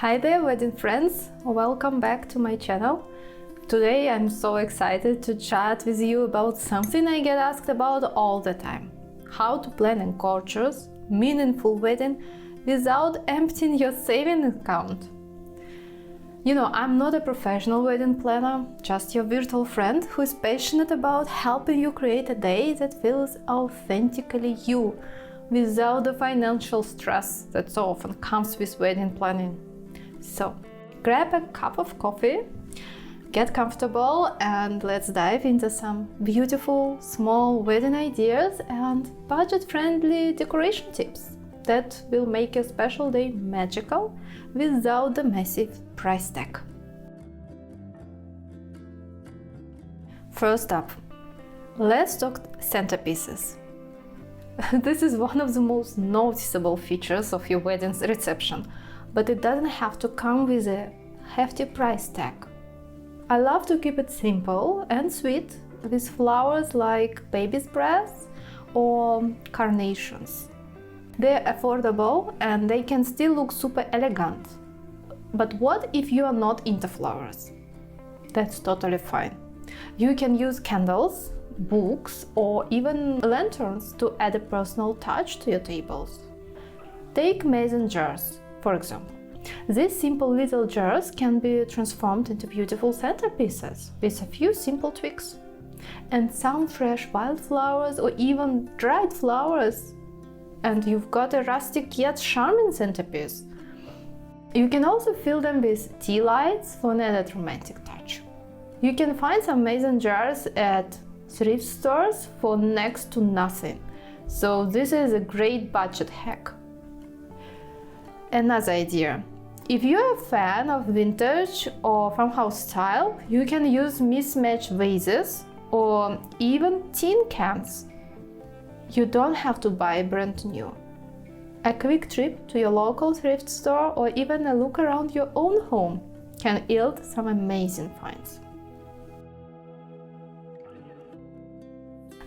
Hi there, wedding friends! Welcome back to my channel. Today I'm so excited to chat with you about something I get asked about all the time. How to plan a gorgeous, meaningful wedding without emptying your savings account. You know, I'm not a professional wedding planner, just your virtual friend who is passionate about helping you create a day that feels authentically you, without the financial stress that so often comes with wedding planning. So, grab a cup of coffee, get comfortable, and let's dive into some beautiful, small wedding ideas and budget-friendly decoration tips that will make your special day magical without the massive price tag. First up, let's talk centerpieces. This is one of the most noticeable features of your wedding's reception, but it doesn't have to come with a hefty price tag. I love to keep it simple and sweet with flowers like baby's breath or carnations. They're affordable and they can still look super elegant. But what if you are not into flowers? That's totally fine. You can use candles, books, or even lanterns to add a personal touch to your tables. Take mason jars, for example. These simple little jars can be transformed into beautiful centerpieces with a few simple tweaks. And some fresh wildflowers or even dried flowers, and you've got a rustic yet charming centerpiece. You can also fill them with tea lights for an added romantic touch. You can find some mason jars at thrift stores for next to nothing, so this is a great budget hack. Another idea. If you're a fan of vintage or farmhouse style, you can use mismatched vases or even tin cans. You don't have to buy brand new. A quick trip to your local thrift store or even a look around your own home can yield some amazing finds.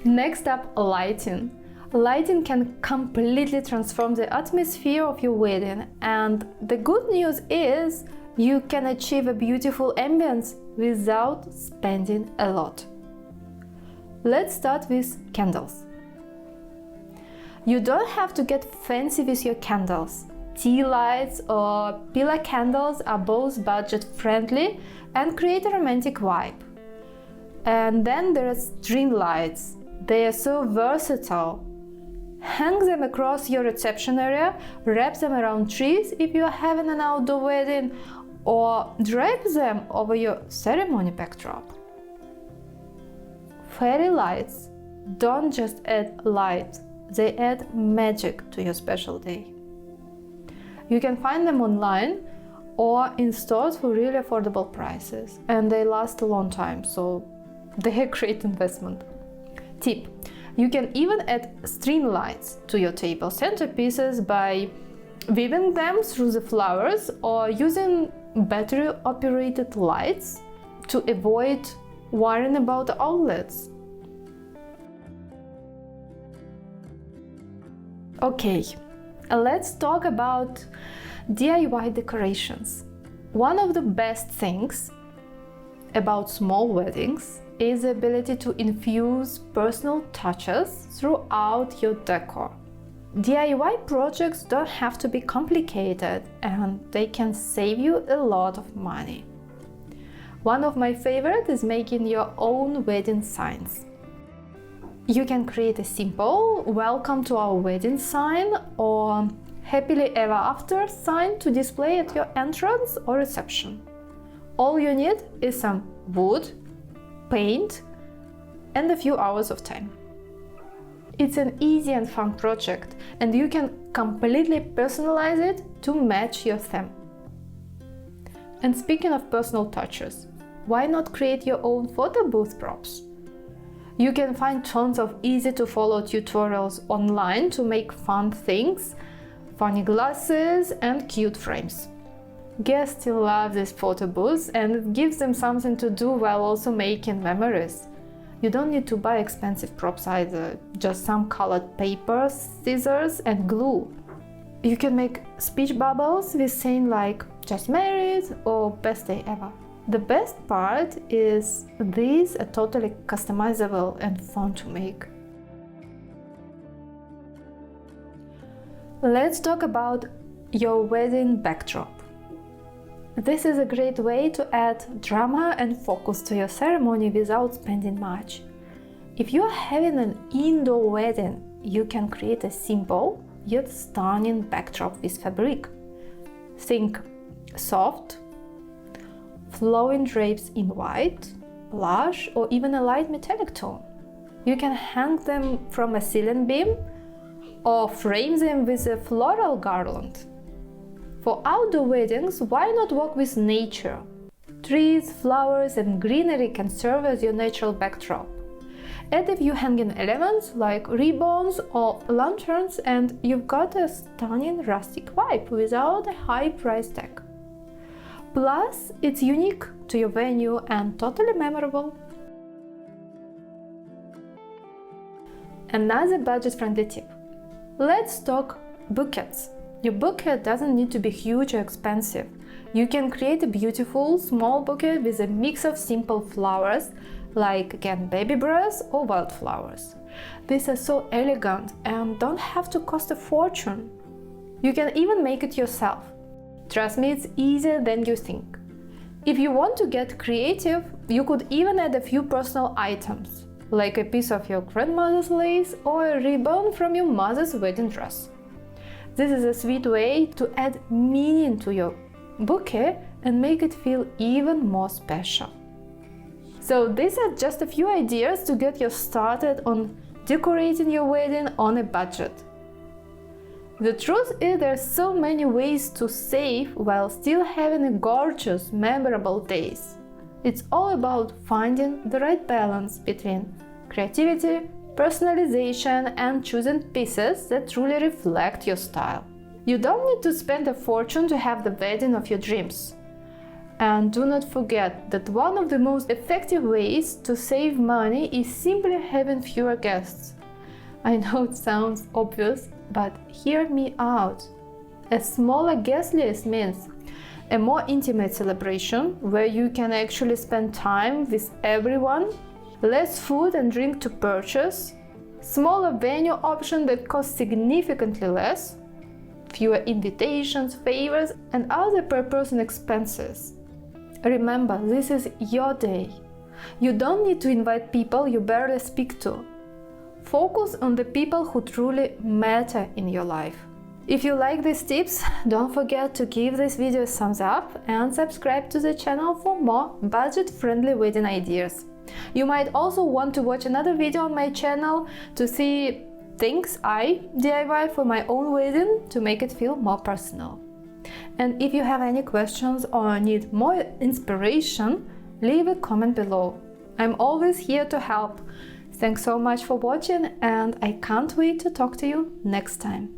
Next up, lighting. Lighting can completely transform the atmosphere of your wedding, and the good news is you can achieve a beautiful ambience without spending a lot. Let's start with candles. You don't have to get fancy with your candles. Tea lights or pillar candles are both budget-friendly and create a romantic vibe. And then there are string lights. They are so versatile. Hang them across your reception area, wrap them around trees if you are having an outdoor wedding, or drape them over your ceremony backdrop. Fairy lights don't just add light, they add magic to your special day. You can find them online or in stores for really affordable prices, and they last a long time, so they're a great investment. Tip: you can even add string lights to your table centerpieces by weaving them through the flowers or using battery-operated lights to avoid worrying about the outlets. Okay, let's talk about DIY decorations. One of the best things about small weddings is the ability to infuse personal touches throughout your decor. DIY projects don't have to be complicated, and they can save you a lot of money. One of my favorites is making your own wedding signs. You can create a simple "Welcome to our wedding" sign or "Happily Ever After" sign to display at your entrance or reception. All you need is some wood, paint, and a few hours of time. It's an easy and fun project, and you can completely personalize it to match your theme. And speaking of personal touches, why not create your own photo booth props? You can find tons of easy-to-follow tutorials online to make fun things, funny glasses, and cute frames. Guests still love these photo booths, and it gives them something to do while also making memories. You don't need to buy expensive props either, just some colored paper, scissors, and glue. You can make speech bubbles with saying like just married or best day ever. The best part is these are totally customizable and fun to make. Let's talk about your wedding backdrop. This is a great way to add drama and focus to your ceremony without spending much. If you are having an indoor wedding, you can create a simple yet stunning backdrop with fabric. Think soft, flowing drapes in white, blush, or even a light metallic tone. You can hang them from a ceiling beam or frame them with a floral garland. For outdoor weddings, why not work with nature? Trees, flowers, and greenery can serve as your natural backdrop. Add a few hanging elements like ribbons or lanterns, and you've got a stunning rustic vibe without a high price tag. Plus, it's unique to your venue and totally memorable. Another budget-friendly tip. Let's talk bouquets. Your bouquet doesn't need to be huge or expensive. You can create a beautiful small bouquet with a mix of simple flowers like again baby breath or wildflowers. These are so elegant and don't have to cost a fortune. You can even make it yourself. Trust me, it's easier than you think. If you want to get creative, you could even add a few personal items, like a piece of your grandmother's lace or a ribbon from your mother's wedding dress. This is a sweet way to add meaning to your bouquet and make it feel even more special. So these are just a few ideas to get you started on decorating your wedding on a budget. The truth is there are so many ways to save while still having a gorgeous, memorable days. It's all about finding the right balance between creativity, personalization, and choosing pieces that truly reflect your style. You don't need to spend a fortune to have the wedding of your dreams. And do not forget that one of the most effective ways to save money is simply having fewer guests. I know it sounds obvious, but hear me out. A smaller guest list means a more intimate celebration where you can actually spend time with everyone, less food and drink to purchase, smaller venue option that costs significantly less, fewer invitations, favors, and other per-person expenses. Remember, this is your day. You don't need to invite people you barely speak to. Focus on the people who truly matter in your life. If you like these tips, don't forget to give this video a thumbs up and subscribe to the channel for more budget-friendly wedding ideas. You might also want to watch another video on my channel to see things I DIY for my own wedding to make it feel more personal. And if you have any questions or need more inspiration, leave a comment below. I'm always here to help. Thanks so much for watching, and I can't wait to talk to you next time.